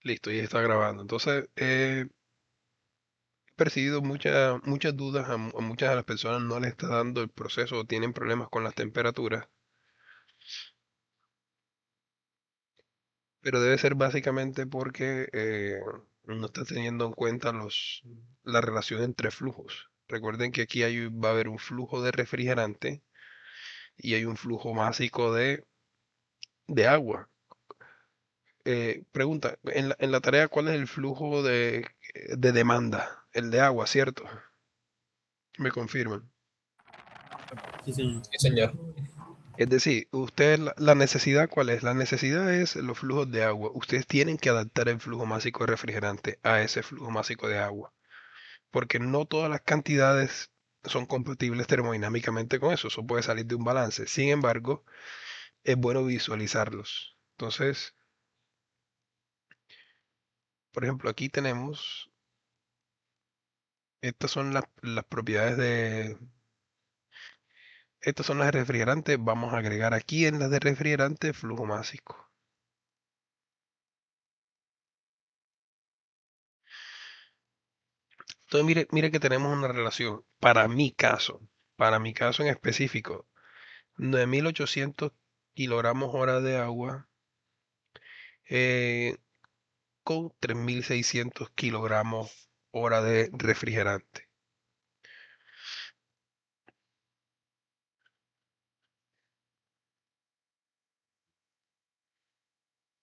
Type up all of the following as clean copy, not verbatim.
Listo, y está grabando. Entonces, he percibido muchas dudas a muchas de las personas no les está dando el proceso o tienen problemas con las temperaturas, pero debe ser básicamente porque no está teniendo en cuenta la relación entre flujos. Recuerden que aquí va a haber un flujo de refrigerante y hay un flujo básico de agua. Pregunta, en la tarea, ¿cuál es el flujo de demanda? El de agua, ¿cierto? Me confirman. Sí, señor. Sí, señor. Es decir, usted, la necesidad, ¿cuál es? La necesidad es los flujos de agua. Ustedes tienen que adaptar el flujo másico de refrigerante a ese flujo másico de agua, porque no todas las cantidades son compatibles termodinámicamente con eso. Eso puede salir de un balance. Sin embargo, es bueno visualizarlos. Entonces, por ejemplo, aquí tenemos, estas son las propiedades estas son las de refrigerante. Vamos a agregar aquí en las de refrigerante flujo másico. Entonces, mire que tenemos una relación, para mi caso en específico, 9.800 kilogramos hora de agua eh, con 3.600 kilogramos hora de refrigerante.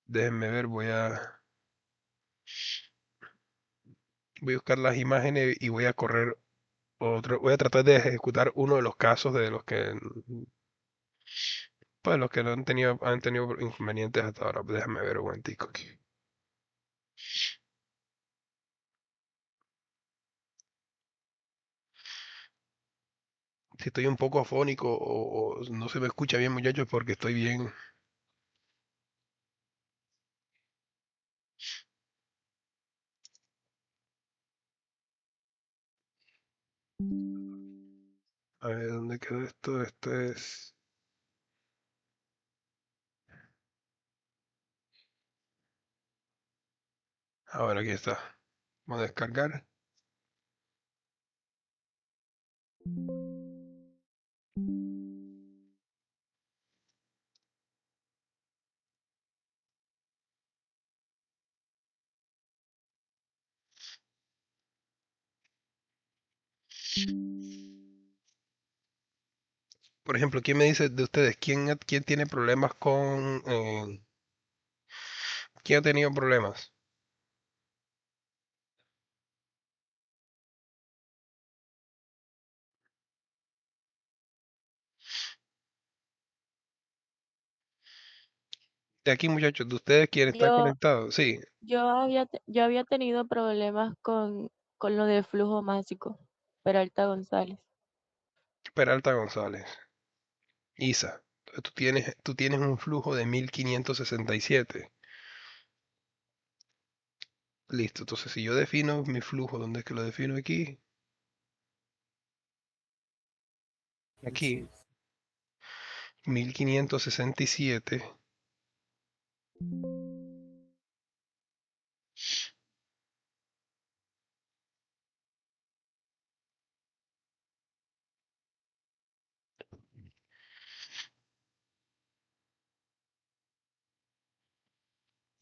Déjenme ver, voy a buscar las imágenes y voy a correr voy a tratar de ejecutar uno de los casos de los que no han tenido inconvenientes hasta ahora. Déjame ver un momentico aquí. Si estoy un poco afónico o no se me escucha bien, muchachos, porque estoy bien. A ver, ¿dónde quedó esto? Esto es... Ahora aquí está. Vamos a descargar. Por ejemplo, ¿quién me dice de ustedes? ¿Quién tiene problemas con... ¿quién ha tenido problemas? De aquí, muchachos, de ustedes, ¿quién está Yo, conectado? Sí, yo había tenido problemas con lo de flujo másico, Peralta González. Peralta González. Isa. Entonces, tú tienes un flujo de 1567. Listo. Entonces, si yo defino mi flujo, ¿dónde es que lo defino aquí? Aquí. Sí. 1567.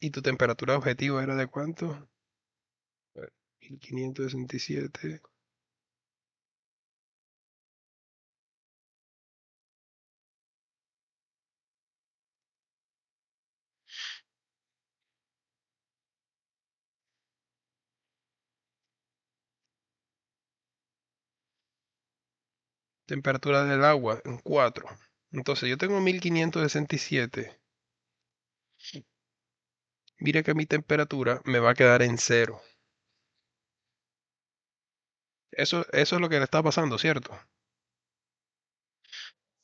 ¿Y tu temperatura objetiva era de cuánto? A ver, 1567. Temperatura del agua en 4. Entonces yo tengo 1567. Mira que mi temperatura me va a quedar en cero. Eso es lo que le está pasando, ¿cierto?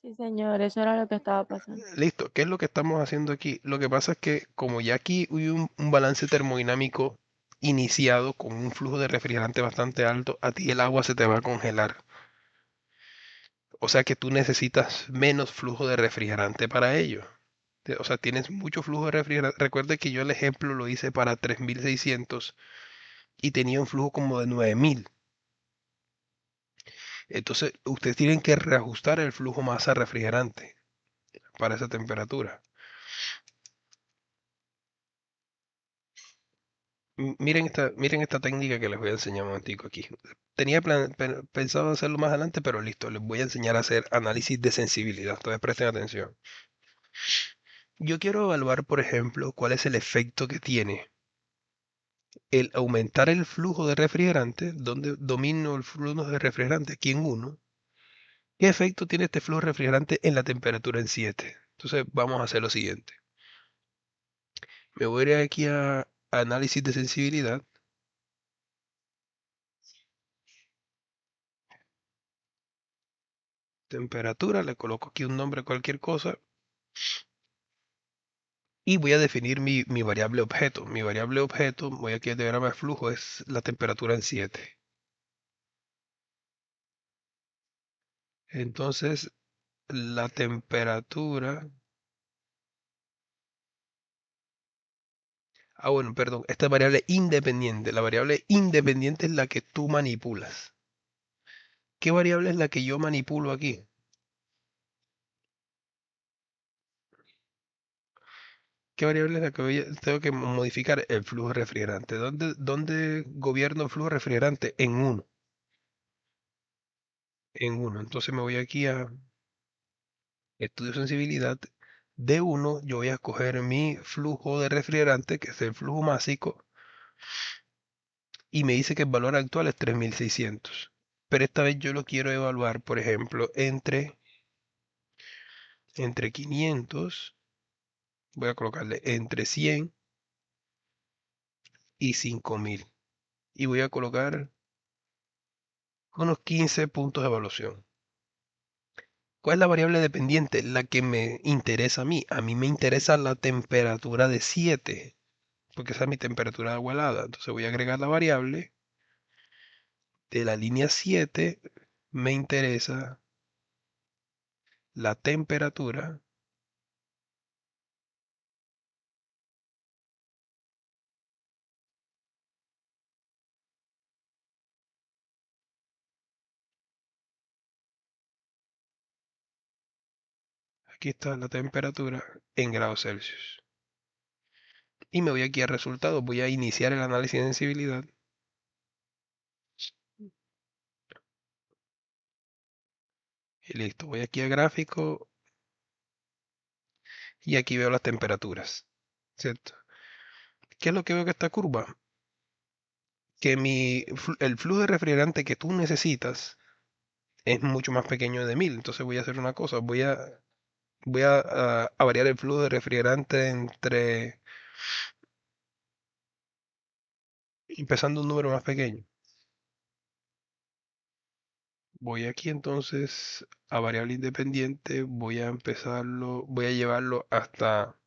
Sí, señor, eso era lo que estaba pasando. Listo. ¿Qué es lo que estamos haciendo aquí? Lo que pasa es que como ya aquí hay un balance termodinámico iniciado con un flujo de refrigerante bastante alto, a ti el agua se te va a congelar. O sea que tú necesitas menos flujo de refrigerante para ello. O sea, tienes mucho flujo de refrigerante. Recuerde que yo el ejemplo lo hice para 3600 y tenía un flujo como de 9000. Entonces, ustedes tienen que reajustar el flujo masa refrigerante para esa temperatura. Miren esta técnica que les voy a enseñar un momentico aquí. Tenía pensado hacerlo más adelante, pero listo, les voy a enseñar a hacer análisis de sensibilidad. Entonces presten atención. Yo quiero evaluar, por ejemplo, cuál es el efecto que tiene el aumentar el flujo de refrigerante, donde domino el flujo de refrigerante aquí en 1. ¿Qué efecto tiene este flujo de refrigerante en la temperatura en 7? Entonces vamos a hacer lo siguiente. Me voy a ir aquí a análisis de sensibilidad. Temperatura, le coloco aquí un nombre cualquier cosa y voy a definir mi variable objeto. Mi variable objeto, voy aquí a diagrama de flujo, es la temperatura en 7. Entonces, la temperatura... Ah, bueno, perdón, esta es variable independiente. La variable independiente es la que tú manipulas. ¿Qué variable es la que yo manipulo aquí? ¿Qué variable es la que tengo que modificar? El flujo refrigerante. ¿Dónde gobierno el flujo refrigerante? En 1. En 1. Entonces me voy aquí a estudio sensibilidad. De 1 yo voy a escoger mi flujo de refrigerante, que es el flujo másico, y me dice que el valor actual es 3600. Pero esta vez yo lo quiero evaluar, por ejemplo, entre 500, voy a colocarle entre 100 y 5000. Y voy a colocar unos 15 puntos de evaluación. ¿Cuál es la variable dependiente? La que me interesa a mí. A mí me interesa la temperatura de 7, porque esa es mi temperatura de agua helada. Entonces voy a agregar la variable de la línea 7. Me interesa la temperatura. Aquí está la temperatura en grados Celsius. Y me voy aquí a resultados. Voy a iniciar el análisis de sensibilidad. Y listo. Voy aquí a gráfico. Y aquí veo las temperaturas. ¿Cierto? ¿Qué es lo que veo que esta curva? Que el flujo de refrigerante que tú necesitas es mucho más pequeño de 1000. Entonces voy a hacer una cosa. Voy a variar el flujo de refrigerante empezando un número más pequeño. Voy aquí entonces a variable independiente, voy a llevarlo hasta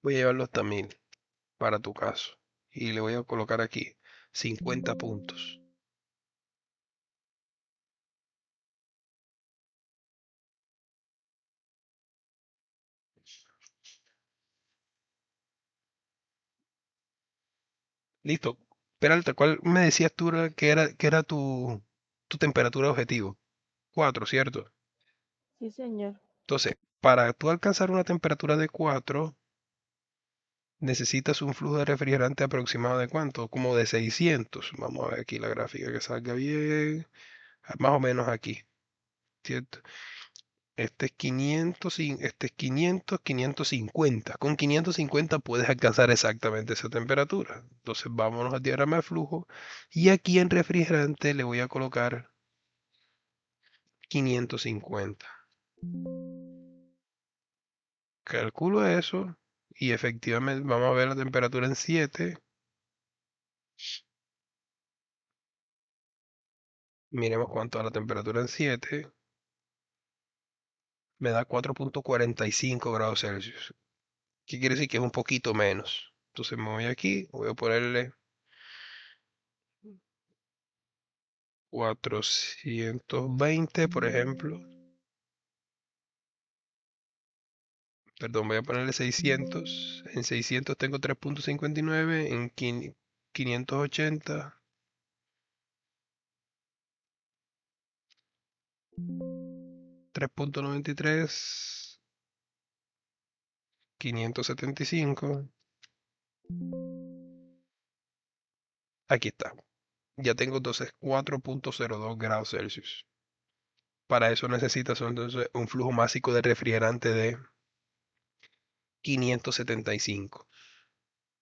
1000 para tu caso. Y le voy a colocar aquí 50 puntos. Listo. Peralta, ¿cuál me decías tú que era tu temperatura objetivo? 4, ¿cierto? Sí, señor. Entonces, para tú alcanzar una temperatura de 4, necesitas un flujo de refrigerante aproximado de ¿cuánto? Como de 600. Vamos a ver aquí la gráfica que salga bien. Más o menos aquí, ¿cierto? Este es 500, este es 500, 550. Con 550 puedes alcanzar exactamente esa temperatura. Entonces vámonos al diagrama de flujo y aquí en refrigerante le voy a colocar 550. Calculo eso y efectivamente vamos a ver la temperatura en 7. Miremos cuánto da la temperatura en 7. Me da 4,45 grados Celsius. ¿Qué quiere decir? Que es un poquito menos. Entonces me voy aquí, voy a ponerle 420, por ejemplo. Perdón, voy a ponerle 600. En 600 tengo 3.59. En 580. 3.93. 575. Aquí está. Ya tengo entonces 4.02 grados Celsius. Para eso necesitas entonces un flujo másico de refrigerante de 575.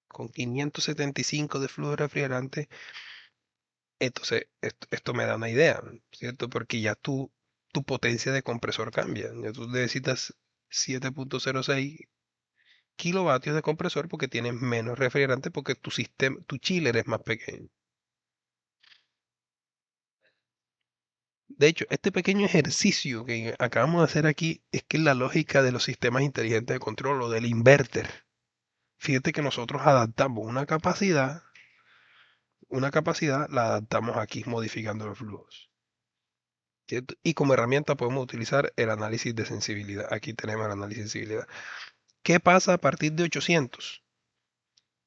Con 575 de flujo de refrigerante, entonces esto me da una idea, ¿cierto? Porque ya tu potencia de compresor cambia. Ya tú necesitas 7.06 kilovatios de compresor porque tienes menos refrigerante porque tu sistema, tu chiller es más pequeño. De hecho, este pequeño ejercicio que acabamos de hacer aquí es que es la lógica de los sistemas inteligentes de control o del inverter. Fíjate que nosotros adaptamos una capacidad la adaptamos aquí modificando los flujos. ¿Cierto? Y como herramienta podemos utilizar el análisis de sensibilidad. Aquí tenemos el análisis de sensibilidad. ¿Qué pasa a partir de 800?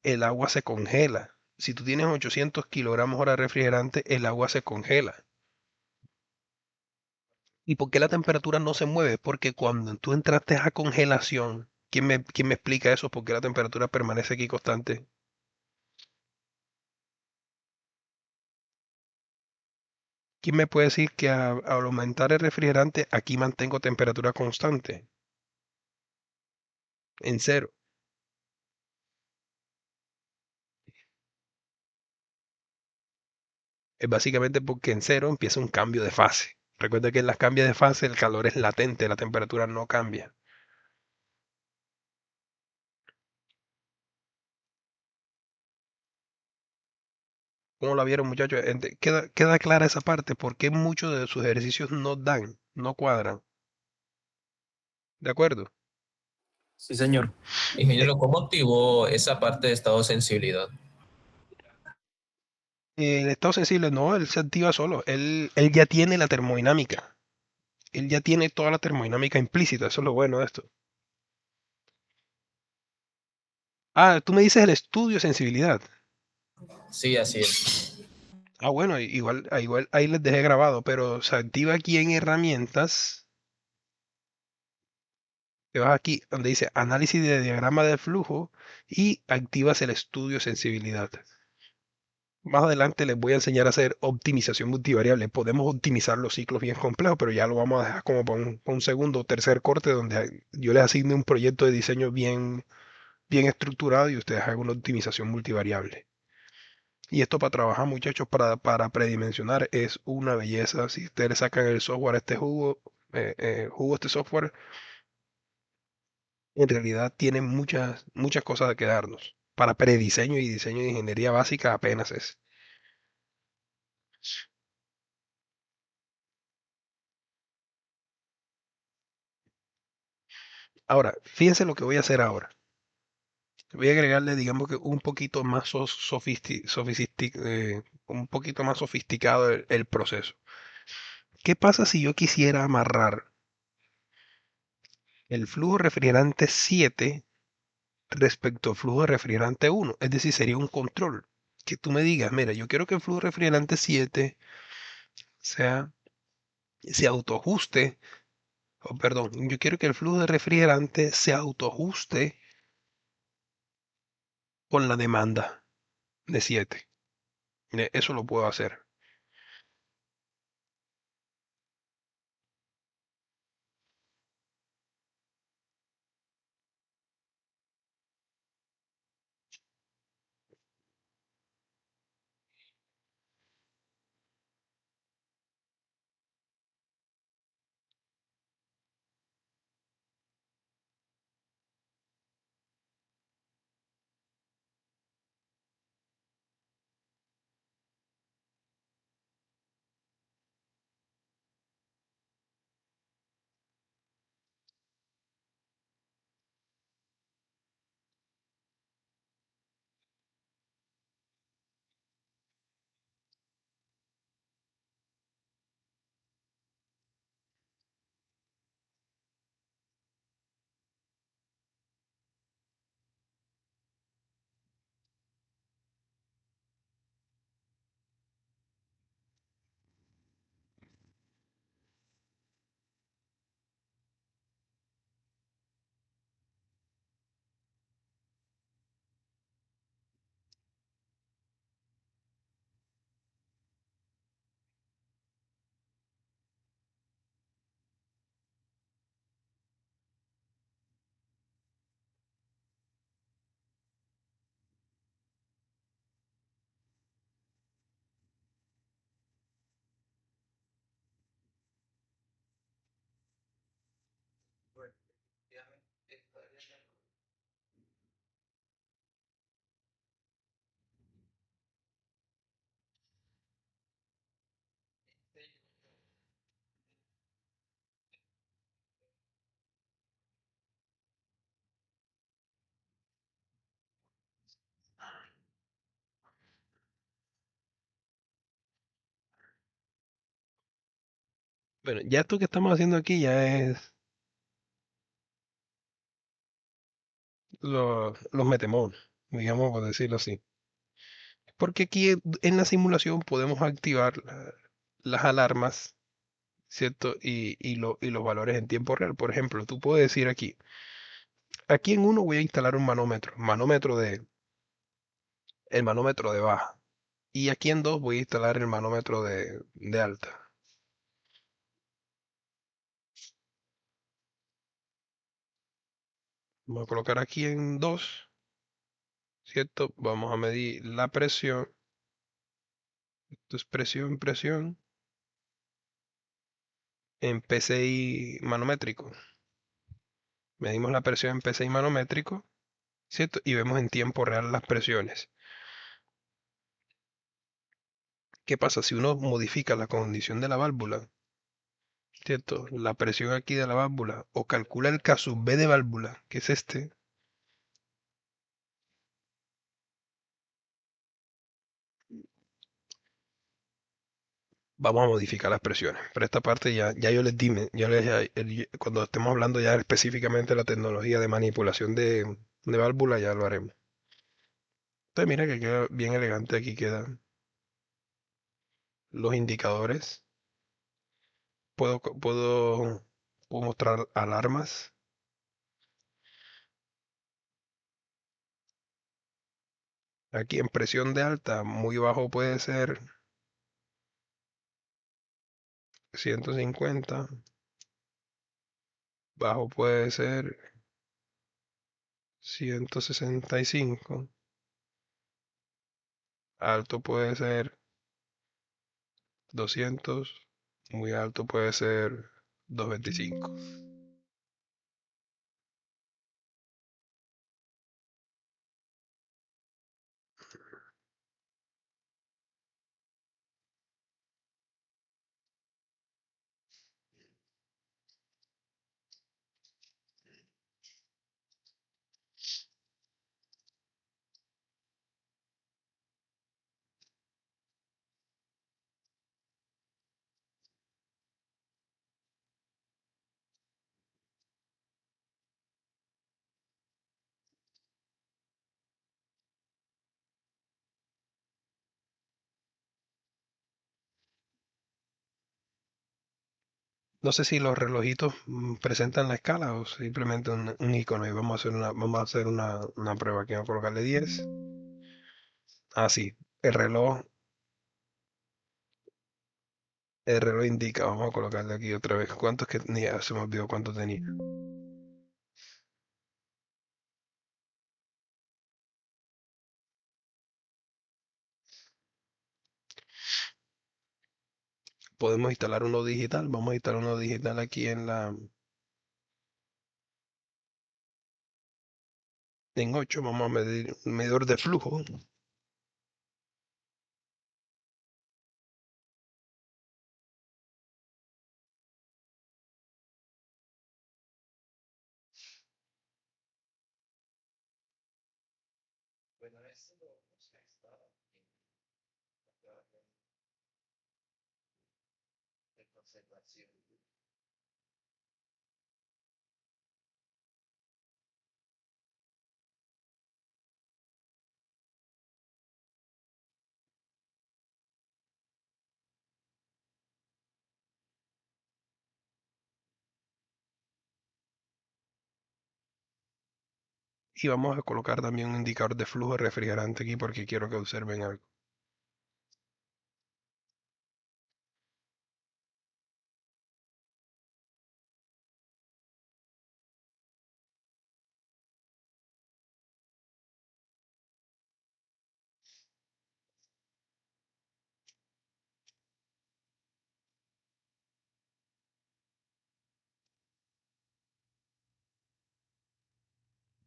El agua se congela. Si tú tienes 800 kilogramos hora de refrigerante, el agua se congela. ¿Y por qué la temperatura no se mueve? Porque cuando tú entraste a congelación, quién me explica eso? ¿Por qué la temperatura permanece aquí constante? ¿Quién me puede decir que al aumentar el refrigerante aquí mantengo temperatura constante? En cero. Es básicamente porque en cero empieza un cambio de fase. Recuerda que en las cambios de fase el calor es latente, la temperatura no cambia. ¿Cómo la vieron, muchachos? Queda clara esa parte, porque muchos de sus ejercicios no dan, no cuadran. ¿De acuerdo? Sí, señor. Eh, Ingeniero, ¿cómo activó esa parte de estado de sensibilidad? el estado sensible no, él se activa solo. Él ya tiene la termodinámica. Él ya tiene toda la termodinámica implícita. Eso es lo bueno de esto. Ah, tú me dices el estudio de sensibilidad. Sí, así es. Ah, bueno, igual ahí les dejé grabado, pero se activa aquí en herramientas. Te vas aquí donde dice análisis de diagrama de flujo y activas el estudio de sensibilidad. Más adelante les voy a enseñar a hacer optimización multivariable. Podemos optimizar los ciclos bien complejos, pero ya lo vamos a dejar como para un segundo o tercer corte donde yo les asigne un proyecto de diseño bien estructurado y ustedes hagan una optimización multivariable. Y esto para trabajar, muchachos, para predimensionar es una belleza. Si ustedes le sacan el software a este jugo a este software, en realidad tiene muchas cosas que darnos. Para prediseño y diseño de ingeniería básica apenas es. Ahora, fíjense lo que voy a hacer ahora. Voy a agregarle, digamos que un poquito más un poquito más sofisticado el proceso. ¿Qué pasa si yo quisiera amarrar el flujo refrigerante 7 respecto al flujo de refrigerante 1? Es decir, sería un control. Que tú me digas, mira, yo quiero que el flujo refrigerante 7 sea, se autoajuste, o perdón, yo quiero que el flujo de refrigerante se autoajuste con la demanda de 7. Eso lo puedo hacer. Bueno, ya esto que estamos haciendo aquí ya es los metemos, digamos por decirlo así. Porque aquí en la simulación podemos activar las alarmas, ¿cierto? Y los valores en tiempo real. Por ejemplo, tú puedes decir aquí en uno voy a instalar un el manómetro de baja. Y aquí en dos voy a instalar el manómetro de alta. Vamos a colocar aquí en 2, ¿cierto? Vamos a medir la presión. Esto es presión en PSI manométrico. Medimos la presión en PSI manométrico, ¿cierto? Y vemos en tiempo real las presiones. ¿Qué pasa si uno modifica la condición de la válvula? ¿Cierto? La presión aquí de la válvula, o calcula el K sub B de válvula, que es este. Vamos a modificar las presiones. Pero esta parte ya yo les di, cuando estemos hablando ya específicamente de la tecnología de manipulación de válvula, ya lo haremos. Entonces mira que queda bien elegante, aquí quedan los indicadores. Puedo mostrar alarmas. Aquí en presión de alta, muy bajo puede ser 150. Bajo puede ser 165. Alto puede ser 200. Muy alto puede ser 225. No sé si los relojitos presentan la escala o simplemente un icono. Y vamos a hacer una prueba aquí. Vamos a colocarle 10. Ah, sí. El reloj, el reloj indica. Vamos a colocarle aquí otra vez. ¿Cuántos que tenía? Se me olvidó cuánto tenía. Podemos instalar uno digital. Vamos a instalar uno digital aquí en 8. Vamos a medir un medidor de flujo. Y vamos a colocar también un indicador de flujo de refrigerante aquí porque quiero que observen algo.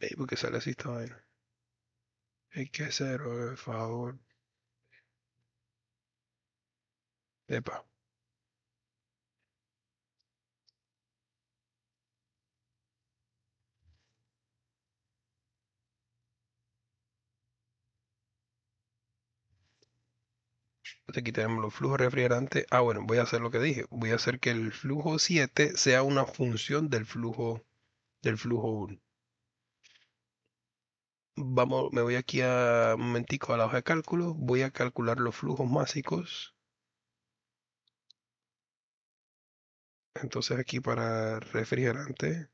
Ey, porque sale así esta vaina. Hay que hacer, por favor. Epa. Entonces aquí tenemos los flujos refrigerantes. Ah, bueno, voy a hacer lo que dije. Voy a hacer que el flujo 7 sea una función del flujo 1. Vamos, me voy aquí a un momentico a la hoja de cálculo. Voy a calcular los flujos másicos. Entonces aquí para refrigerante,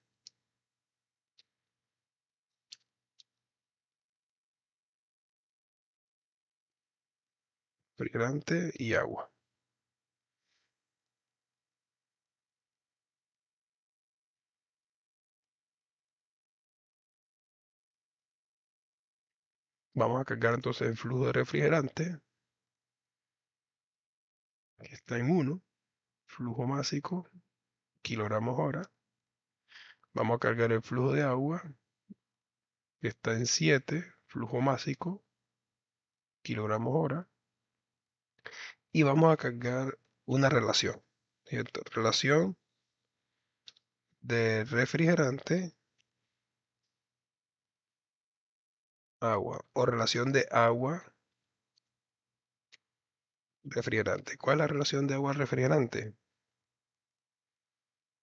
refrigerante y agua. Vamos a cargar entonces el flujo de refrigerante, que está en 1, flujo másico, kilogramos hora. Vamos a cargar el flujo de agua, que está en 7, flujo másico, kilogramos hora. Y vamos a cargar una relación, ¿cierto? Relación de refrigerante, agua, o relación de agua, refrigerante. ¿Cuál es la relación de agua refrigerante?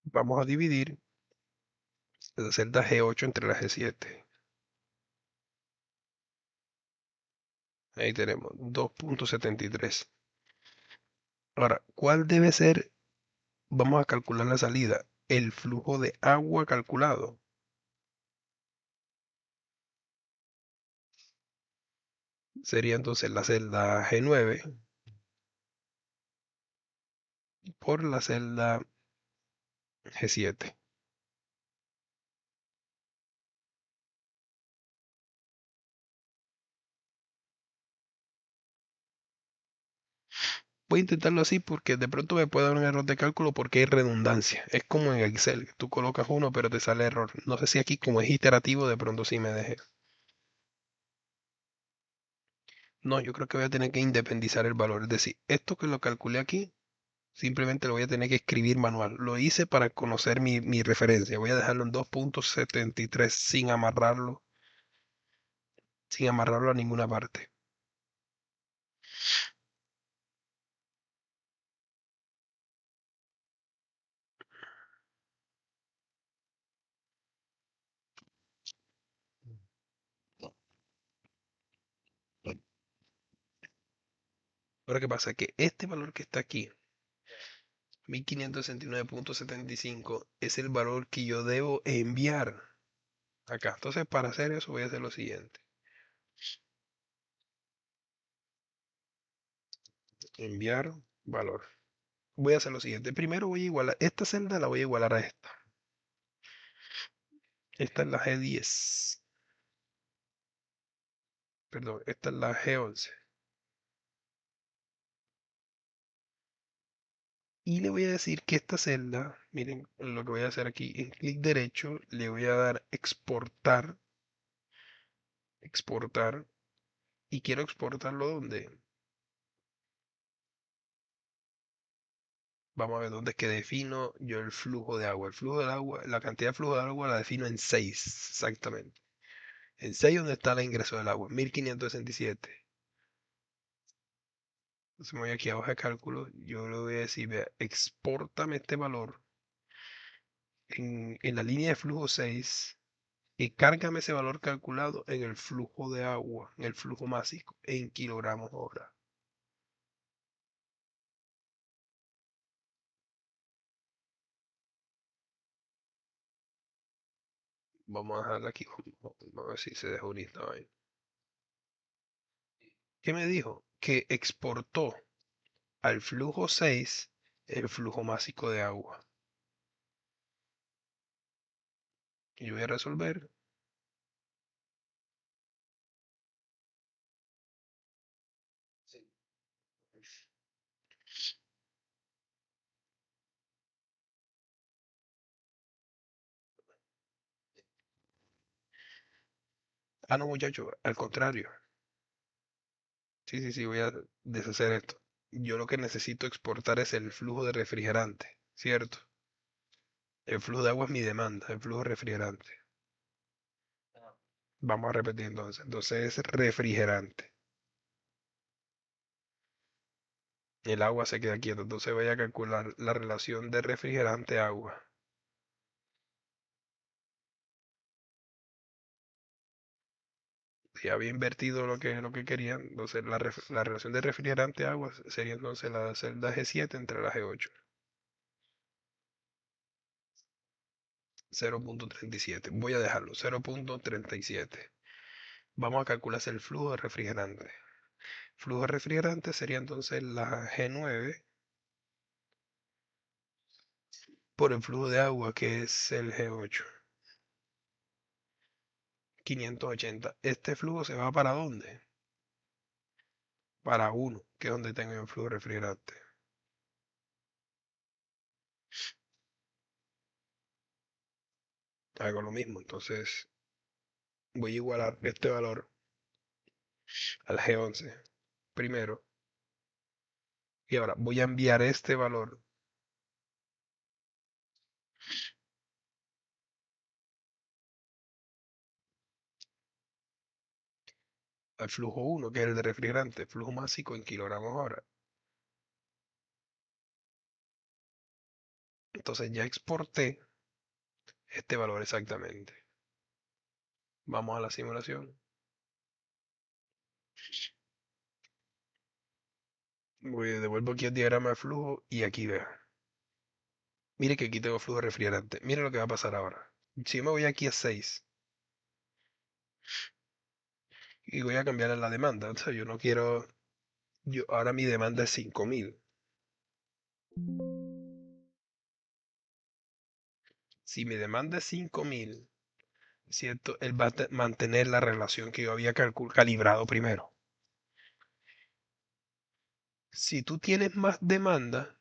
Vamos a dividir la celda G8 entre la G7. Ahí tenemos 2.73. Ahora, ¿cuál debe ser? Vamos a calcular la salida. El flujo de agua calculado. Sería entonces la celda G9 por la celda G7. Voy a intentarlo así porque de pronto me puede dar un error de cálculo porque hay redundancia. Es como en Excel, que tú colocas uno pero te sale error. No sé si aquí como es iterativo de pronto sí me deje. No, yo creo que voy a tener que independizar el valor. Es decir, esto que lo calculé aquí, simplemente lo voy a tener que escribir manual. Lo hice para conocer mi referencia. Voy a dejarlo en 2.73 sin amarrarlo a ninguna parte. Ahora, ¿qué pasa? Que este valor que está aquí, 1569.75, es el valor que yo debo enviar acá. Entonces, para hacer eso voy a hacer lo siguiente. Enviar valor. Voy a hacer lo siguiente. Primero voy a igualar, esta celda la voy a igualar a esta. Esta es la G10. Perdón, esta es la G11. Y le voy a decir que esta celda, miren lo que voy a hacer aquí, en clic derecho le voy a dar exportar, exportar, y quiero exportarlo donde. Vamos a ver dónde es que defino yo el flujo de agua. El flujo del agua, la cantidad de flujo de agua la defino en 6, exactamente. En 6 donde está el ingreso del agua, 1567. Entonces me voy aquí a hoja de cálculo, yo le voy a decir, vea, exportame este valor en la línea de flujo 6 y cárgame ese valor calculado en el flujo de agua, en el flujo másico, en kilogramos hora. Vamos a dejarla aquí, vamos a ver si se dejó unir esta vaina. ¿Qué me dijo? Que exportó al flujo 6 el flujo másico de agua. Y yo voy a resolver. Ah, no, muchacho, al contrario. Sí, sí, sí, voy a deshacer esto. Yo lo que necesito exportar es el flujo de refrigerante, ¿cierto? El flujo de agua es mi demanda, el flujo refrigerante. Vamos a repetir entonces. Entonces es refrigerante. El agua se queda quieta. Entonces voy a calcular la relación de refrigerante-agua. Ya había invertido lo que querían. Entonces la relación de refrigerante-agua sería entonces la celda G7 entre la G8. 0.37. Voy a dejarlo. 0.37. Vamos a calcular el flujo de refrigerante. Flujo de refrigerante sería entonces la G9 por el flujo de agua, que es el G8. 580. ¿Este flujo se va para dónde? Para 1, que es donde tengo el flujo de refrigerante. Hago lo mismo. Entonces voy a igualar este valor al G11 primero. Y ahora voy a enviar este valor al flujo 1, que es el de refrigerante, flujo másico en kilogramos hora. Entonces ya exporté este valor exactamente. Vamos a la simulación. Devuelvo aquí el diagrama de flujo y aquí veo. Mire que aquí tengo flujo de refrigerante. Mire lo que va a pasar ahora. Si yo me voy aquí a 6 y voy a cambiar la demanda, o sea, yo no quiero, ahora mi demanda es 5000. Si mi demanda es 5000, ¿cierto? Él va a mantener la relación que yo había calibrado primero. Si tú tienes más demanda,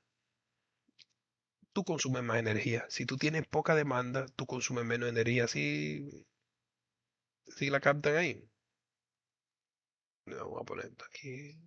tú consumes más energía. Si tú tienes poca demanda, tú consumes menos energía. ¿Sí la captan ahí? Vamos a poner esto aquí.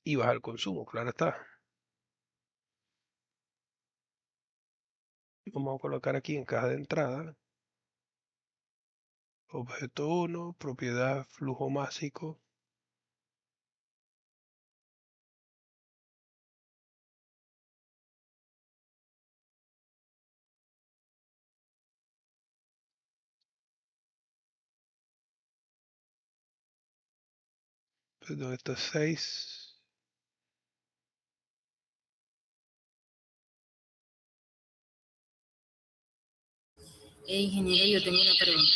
Y baja el consumo, claro está. Vamos a colocar aquí en caja de entrada. Objeto 1, propiedad flujo másico. Perdón, esto es 6. Ingeniero, yo tengo una pregunta.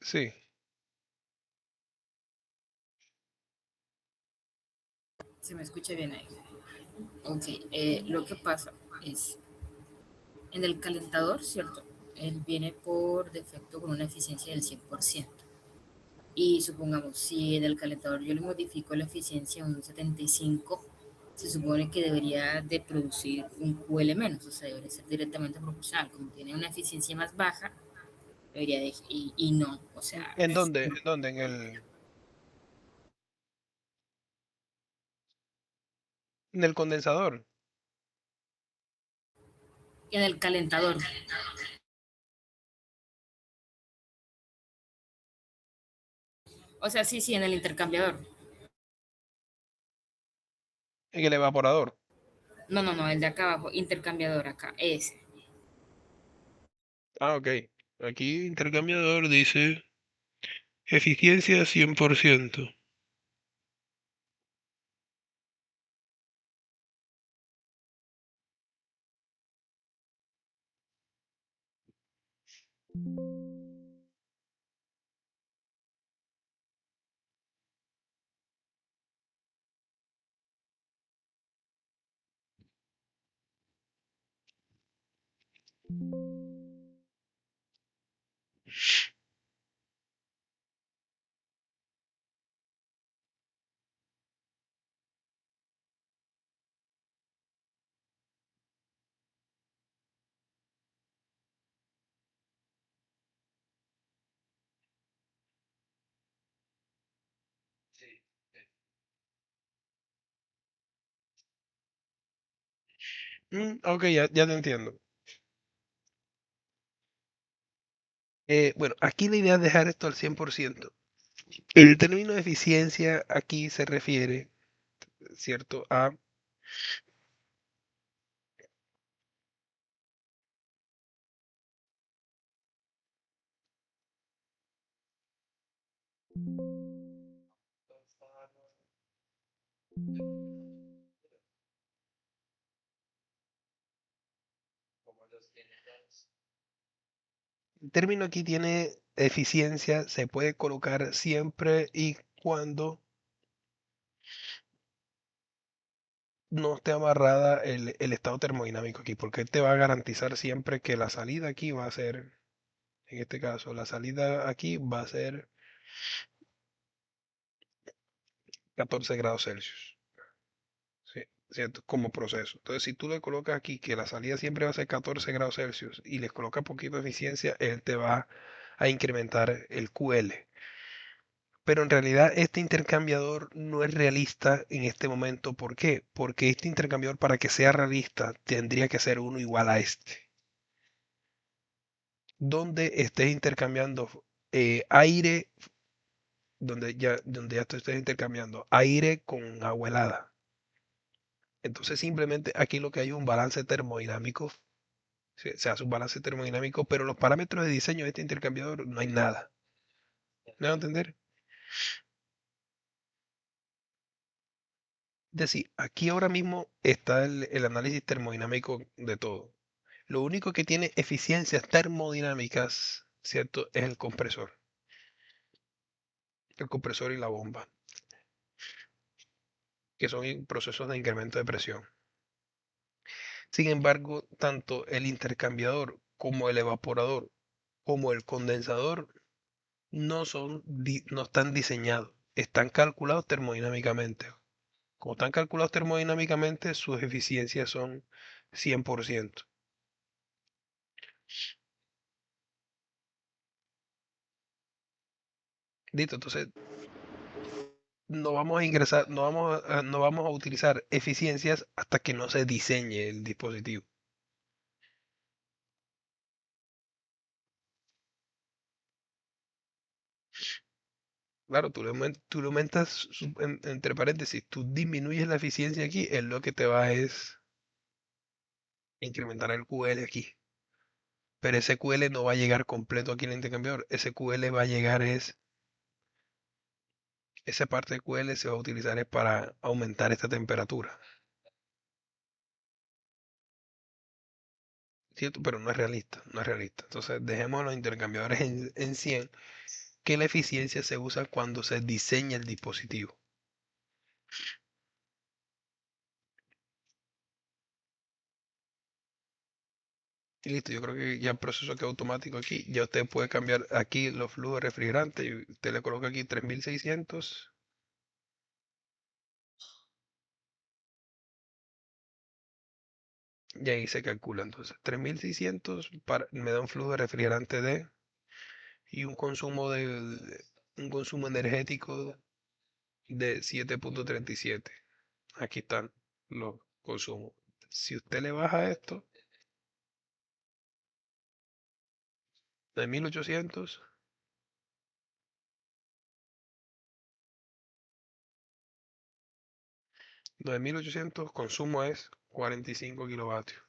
Sí, ¿Se me escucha bien ahí? Ok, lo que pasa es, en el calentador, ¿cierto? Él viene por defecto con una eficiencia del 100%. Y supongamos, si en el calentador yo le modifico la eficiencia a un 75, se supone que debería de producir un QL menos, o sea, debería ser directamente proporcional. Como tiene una eficiencia más baja, debería de, y no, o sea, ¿En dónde? ¿En dónde? En el condensador. en el calentador. O sea, sí, sí, en el intercambiador. En el evaporador. No, no, no, el de acá abajo, intercambiador acá, ese. Ah, ok. Aquí intercambiador dice eficiencia 100%. Ok, ya te entiendo. Bueno, aquí la idea es dejar esto al 100%. El término de eficiencia aquí se refiere, ¿cierto? A el término aquí tiene eficiencia, se puede colocar siempre y cuando no esté amarrada el estado termodinámico aquí, porque él te va a garantizar siempre que la salida aquí va a ser, en este caso, la salida aquí va a ser 14 grados Celsius. Sí, ¿cierto? Como proceso. Entonces, si tú le colocas aquí que la salida siempre va a ser 14 grados Celsius y le colocas poquito de eficiencia, él te va a incrementar el QL. Pero en realidad este intercambiador no es realista en este momento. ¿Por qué? Porque este intercambiador para que sea realista tendría que ser uno igual a este. Donde estés intercambiando aire, donde ya tú estés intercambiando aire con agua helada. Entonces simplemente aquí lo que hay es un balance termodinámico. Se hace un balance termodinámico, pero los parámetros de diseño de este intercambiador no hay nada. ¿Me va a entender? Es decir, aquí ahora mismo está el análisis termodinámico de todo. Lo único que tiene eficiencias termodinámicas, ¿cierto? Es el compresor. El compresor y la bomba, que son procesos de incremento de presión. Sin embargo, tanto el intercambiador como el evaporador como el condensador no están diseñados, están calculados termodinámicamente. Como están calculados termodinámicamente, sus eficiencias son 100%. Listo, entonces no vamos a ingresar, no vamos a utilizar eficiencias hasta que no se diseñe el dispositivo. Claro, tú le aumentas, entre paréntesis, tú disminuyes la eficiencia aquí, es lo que te va es incrementar el QL aquí. Pero ese QL no va a llegar completo aquí en el intercambiador. Ese QL va a llegar esa parte de QL se va a utilizar es para aumentar esta temperatura. ¿Cierto? Pero no es realista, no es realista. Entonces dejemos los intercambiadores en 100, que la eficiencia se usa cuando se diseña el dispositivo. Y listo, yo creo que ya el proceso queda automático aquí. Ya usted puede cambiar aquí los flujos de refrigerante y usted le coloca aquí 3600 y ahí se calcula. Entonces 3600 me da un flujo de refrigerante de y un consumo energético de 7,37. Aquí están los consumos. Si usted le baja esto de 1800, 9800 consumo es 45 kilovatios.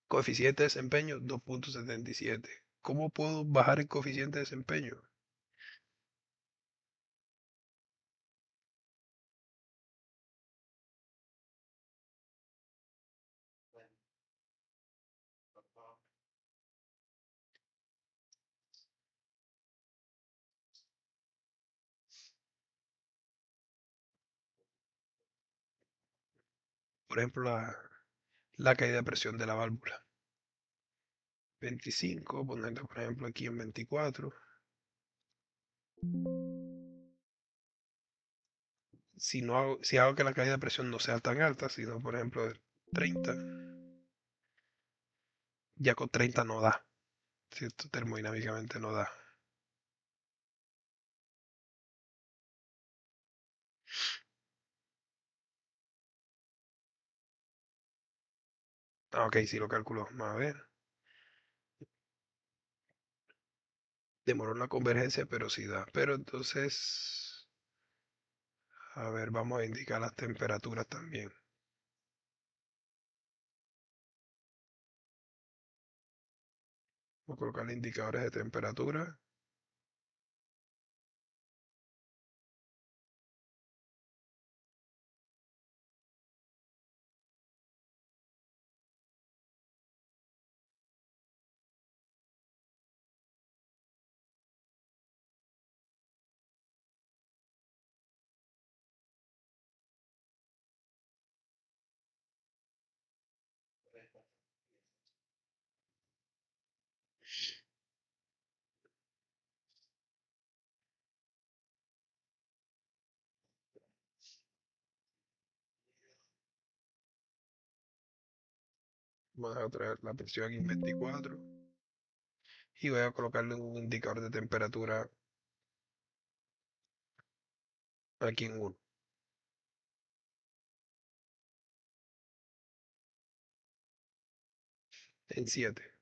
Coeficiente de desempeño 2,77. ¿Cómo puedo bajar el coeficiente de desempeño? Por ejemplo, la caída de presión de la válvula. 25, ponerlo por ejemplo aquí en 24. Si hago que la caída de presión no sea tan alta, sino por ejemplo de 30, ya con 30 no da, ¿cierto? Termodinámicamente no da. Ah, ok, sí lo calculó. A ver. Demoró la convergencia, pero sí da. Pero entonces, a ver, vamos a indicar las temperaturas también. Vamos a colocar indicadores de temperatura. Vamos a traer la presión aquí en 24. Y voy a colocarle un indicador de temperatura aquí en 1. En 7.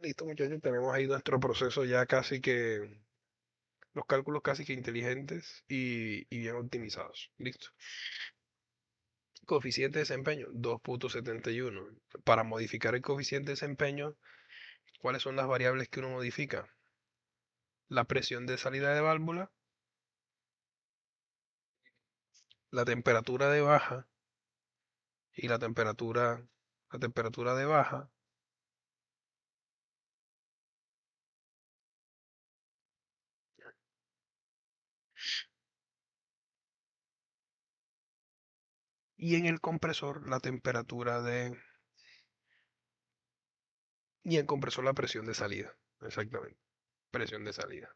Listo, muchachos, tenemos ahí nuestro proceso ya casi que, los cálculos casi que inteligentes y bien optimizados. Listo. Coeficiente de desempeño, 2.71. Para modificar el coeficiente de desempeño, ¿cuáles son las variables que uno modifica? La presión de salida de válvula, la temperatura de baja y la temperatura de baja y en el compresor la temperatura de y en el compresor la presión de salida. Exactamente, presión de salida.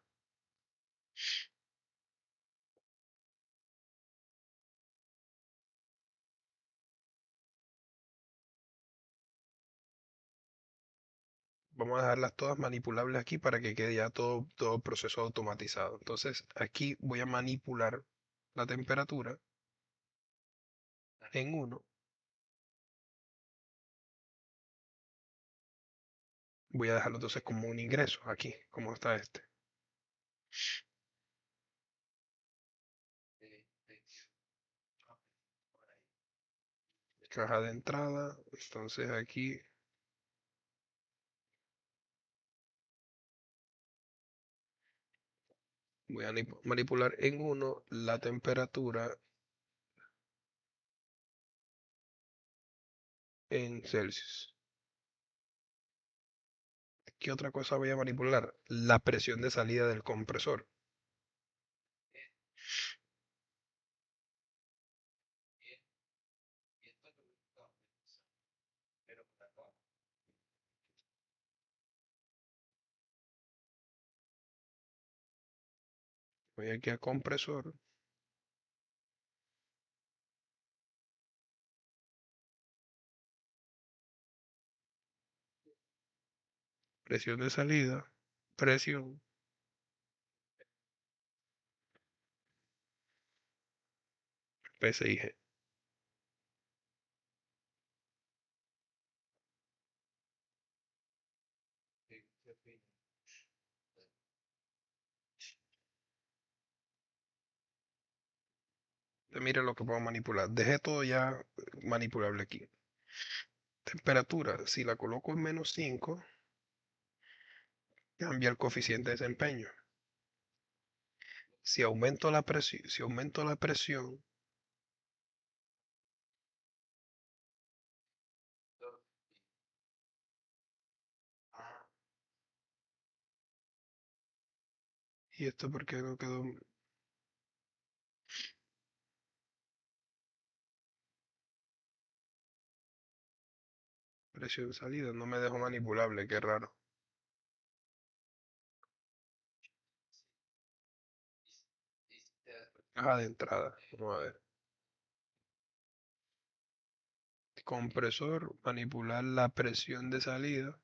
Vamos a dejarlas todas manipulables aquí para que quede ya todo el proceso automatizado. Entonces aquí voy a manipular la temperatura en 1. Voy a dejarlo entonces como un ingreso aquí, como está este. caja de entrada. Entonces aquí voy a manipular en 1 la temperatura en Celsius. ¿Qué otra cosa voy a manipular? La presión de salida del compresor. Voy aquí a compresor. Presión de salida. Presión. PSIG. Mira lo que puedo manipular. Dejé todo ya manipulable aquí. Temperatura, si la coloco en -5, cambia el coeficiente de desempeño. Si aumento la presión, y esto porque no quedó presión salida, no me dejó manipulable, qué raro. Caja de entrada, vamos a ver. Compresor, manipular la presión de salida.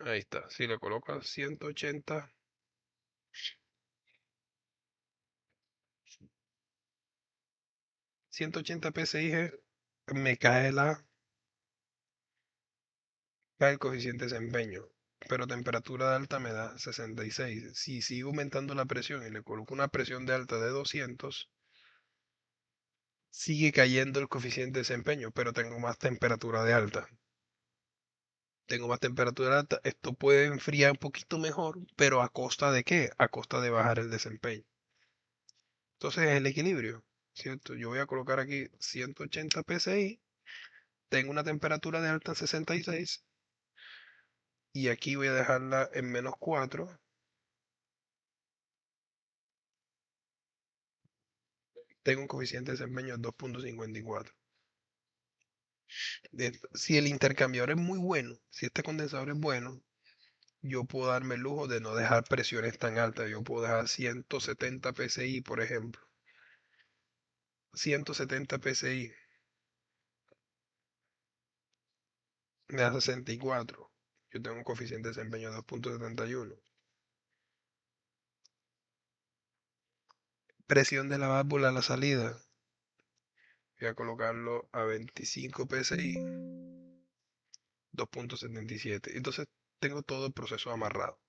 Ahí está. Si le coloco a 180, 180 psi, me cae el coeficiente de desempeño. Pero temperatura de alta me da 66. Si sigo aumentando la presión y le coloco una presión de alta de 200, sigue cayendo el coeficiente de desempeño, pero tengo más temperatura de alta. Tengo más temperatura alta. Esto puede enfriar un poquito mejor, pero ¿a costa de qué? A costa de bajar el desempeño. Entonces es el equilibrio, ¿cierto? Yo voy a colocar aquí 180 psi, tengo una temperatura de alta en 66 y aquí voy a dejarla en -4. Tengo un coeficiente de desempeño de 2.54. Si el intercambiador es muy bueno, si este condensador es bueno, yo puedo darme el lujo de no dejar presiones tan altas. Yo puedo dejar 170 psi, por ejemplo. 170 psi me da 64. Yo tengo un coeficiente de desempeño de 2.71. Presión de la válvula a la salida. Voy a colocarlo a 25 psi, 2.77. Entonces tengo todo el proceso amarrado.